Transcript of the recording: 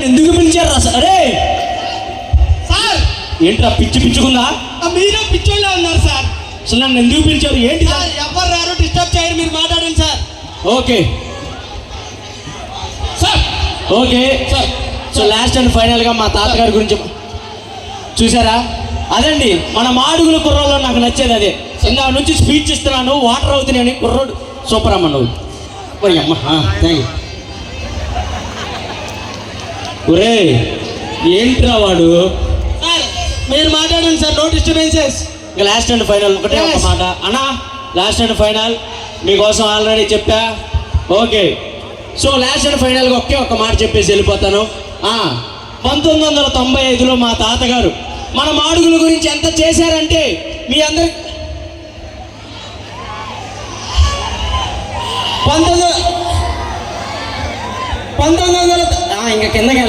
ఎందుకు పిలిచారు రా? అరే సార్ ఏంట్రా పిచ్చి పిచ్చుకుందా? మీరు పిచ్చోళ్ళే ఉన్నారు సార్. అసలు నన్ను ఎందుకు పిలిచారు? ఏంటి సార్ ఎవరు రారు, డిస్టర్బ్ చేయరు, మీరు మాట్లాడండి sir. Okay sir okay sir so last and ఫైనల్గా మా తాతగారి గురించి చూసారా? అదండి మన మాడుగుల కుర్రోళ్ళు నాకు నచ్చేది అదే. ఇందా నుంచి స్పీచ్ ఇస్తున్నాను, వాటర్ అవుతున్నాయని కుర్రోడు సూపర్ అమ్మ నువ్వు. అమ్మ థ్యాంక్ యూ. ఒరే ఏంట్రా వాడు? సార్ మీరు మాట్లాడండి సార్, నో డిస్టర్బెన్సెస్. ఇంకా లాస్ట్ అండ్ ఫైనల్ ఒకటే ఒక మాట అన్నా. లాస్ట్ అండ్ ఫైనల్ మీకోసం ఆల్రెడీ చెప్పా. ఓకే సో లాస్ట్ అండ్ ఫైనల్గా ఒక్క మాట చెప్పేసి వెళ్ళిపోతాను. 1995లో మా తాతగారు మన మాడుగుల గురించి ఎంత చేశారంటే మీ అందరి 1900 ఇంకా కిందకి